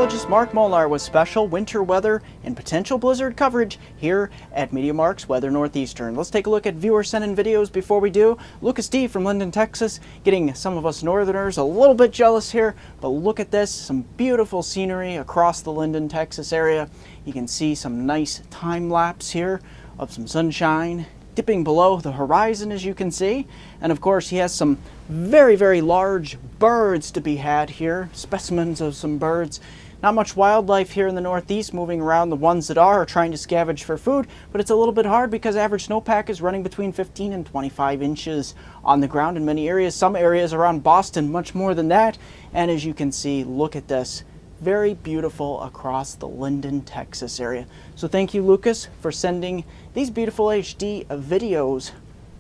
meteorologist Mark Molnar with special winter weather and potential blizzard coverage here at MeteoMark's Weather Northeastern. Let's take a look at viewer sent-in videos before we do. Lucas D from Linden, Texas, getting some of us northerners a little bit jealous here, but look at this, some beautiful scenery across the Linden, Texas area. You can see some nice time lapse here of some sunshine dipping below the horizon, as you can see. And of course, he has some very, very large birds to be had here, specimens of some birds. Not much wildlife here in the Northeast moving around. The ones that are trying to scavenge for food, but it's a little bit hard because average snowpack is running between 15 and 25 inches on the ground in many areas. Some areas around Boston, much more than that. And as you can see, look at this. Very beautiful across the Linden, Texas area. So thank you, Lucas, for sending these beautiful HD videos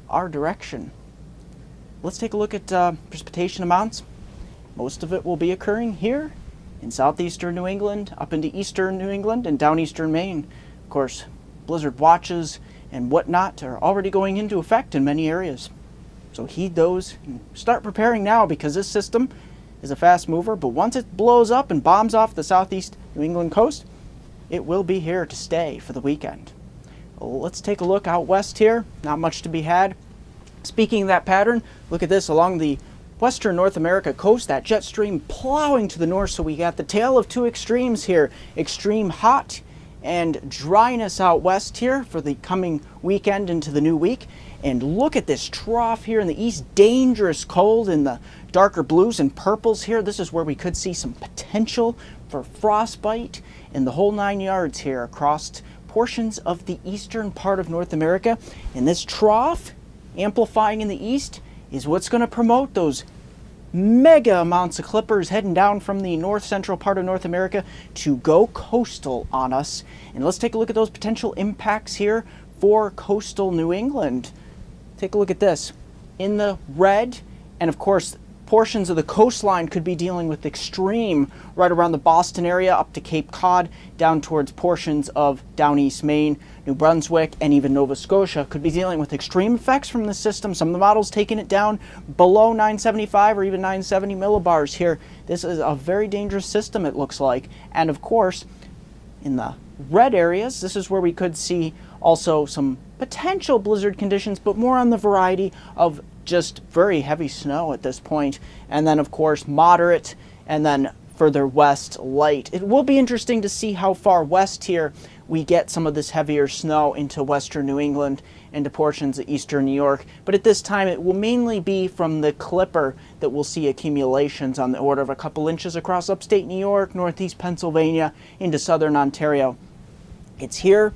our direction. Let's take a look at precipitation amounts. Most of it will be occurring here in southeastern New England, up into eastern New England, and down eastern Maine. Of course, blizzard watches and whatnot are already going into effect in many areas. So heed those and start preparing now, because this system is a fast mover, but once it blows up and bombs off the southeast New England coast, it will be here to stay for the weekend. Well, let's take a look out west here. Not much to be had. Speaking of that pattern, look at this along the western North America coast, that jet stream plowing to the north. So we got the tale of two extremes here, extreme hot and dryness out west here for the coming weekend into the new week. And look at this trough here in the east, dangerous cold in the darker blues and purples here. This is where we could see some potential for frostbite in the whole 9 yards here across portions of the eastern part of North America. And this trough amplifying in the east is what's going to promote those mega amounts of clippers heading down from the north central part of North America to go coastal on us. And let's take a look at those potential impacts here for coastal New England. Take a look at this. In the red, and of course, portions of the coastline could be dealing with extreme right around the Boston area up to Cape Cod, down towards portions of down east Maine, New Brunswick, and even Nova Scotia could be dealing with extreme effects from the system. Some of the models taking it down below 975 or even 970 millibars here. This is a very dangerous system, it looks like. And of course, in the red areas, this is where we could see also some potential blizzard conditions, but more on the variety of just very heavy snow at this point. And then of course moderate, and then further west light. It will be interesting to see how far west here we get some of this heavier snow into western New England, into portions of eastern New York. But at this time it will mainly be from the Clipper that we'll see accumulations on the order of a couple inches across upstate New York, northeast Pennsylvania, into southern Ontario. It's here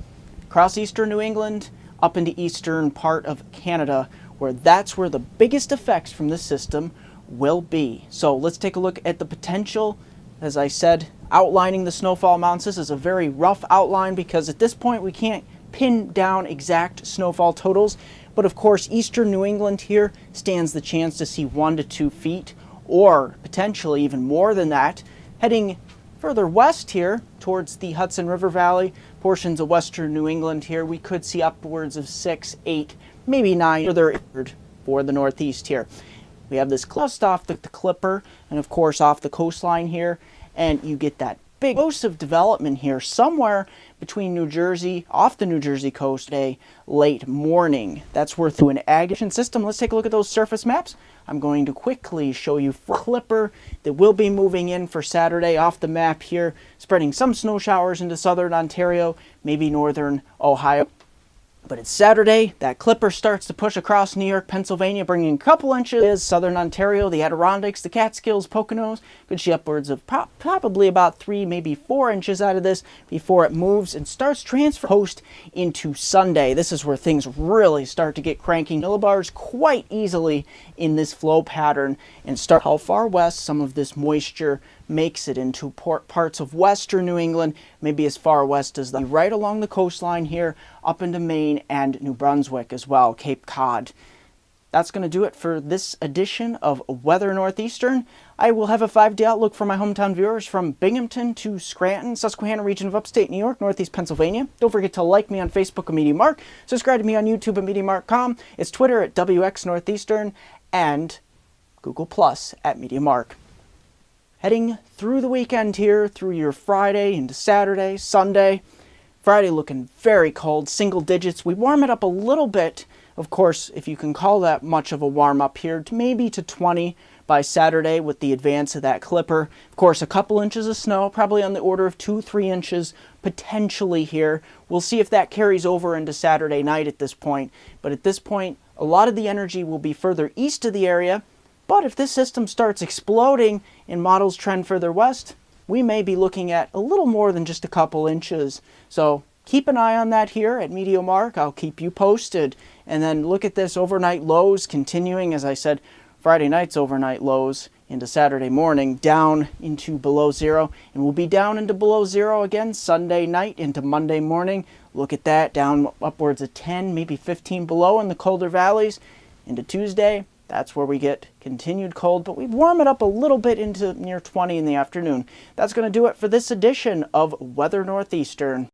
across eastern New England, up into eastern part of Canada, that's where the biggest effects from this system will be. So let's take a look at the potential. As I said, outlining the snowfall amounts. This is a very rough outline because at this point we can't pin down exact snowfall totals. But of course, eastern New England here stands the chance to see 1 to 2 feet, or potentially even more than that. Heading further west here towards the Hudson River Valley, portions of western New England here, we could see upwards of 6, 8, maybe 9 further for the Northeast here. We have this just off the Clipper, and of course off the coastline here, and you get that big explosive development here somewhere between New Jersey, off the New Jersey coast today, late morning. That's where through an aggregation system. Let's take a look at those surface maps. I'm going to quickly show you Clipper that will be moving in for Saturday off the map here, spreading some snow showers into southern Ontario, maybe northern Ohio. But it's Saturday, that Clipper starts to push across New York, Pennsylvania, bringing a couple inches. Southern Ontario, the Adirondacks, the Catskills, Poconos, could see upwards of probably about 3, maybe 4 inches out of this before it moves and starts transfer coast into Sunday. This is where things really start to get cranky. Millibars quite easily in this flow pattern, and start how far west some of this moisture makes it into parts of western New England, maybe as far west as right along the coastline here, up into Maine and New Brunswick as well, Cape Cod. That's going to do it for this edition of Weather Northeastern. I will have a 5-day outlook for my hometown viewers from Binghamton to Scranton, Susquehanna region of upstate New York, northeast Pennsylvania. Don't forget to like me on Facebook at MeteoMark, subscribe to me on YouTube at MeteoMark.com, it's Twitter at WX Northeastern, and Google Plus at MeteoMark. Heading through the weekend here, through your Friday into Saturday, Sunday. Friday looking very cold, single digits. We warm it up a little bit, of course, if you can call that much of a warm up here, to maybe to 20 by Saturday with the advance of that Clipper. Of course, a couple inches of snow, probably on the order of 2-3 inches potentially here. We'll see if that carries over into Saturday night at this point. But at this point, a lot of the energy will be further east of the area. But if this system starts exploding and models trend further west, we may be looking at a little more than just a couple inches. So keep an eye on that here at MeteoMark. I'll keep you posted. And then look at this overnight lows continuing, as I said, Friday night's overnight lows into Saturday morning down into below zero. And we'll be down into below zero again Sunday night into Monday morning. Look at that, down upwards of 10, maybe 15 below in the colder valleys. Into Tuesday, that's where we get continued cold, but we warm it up a little bit into near 20 in the afternoon. That's going to do it for this edition of Weather Northeastern.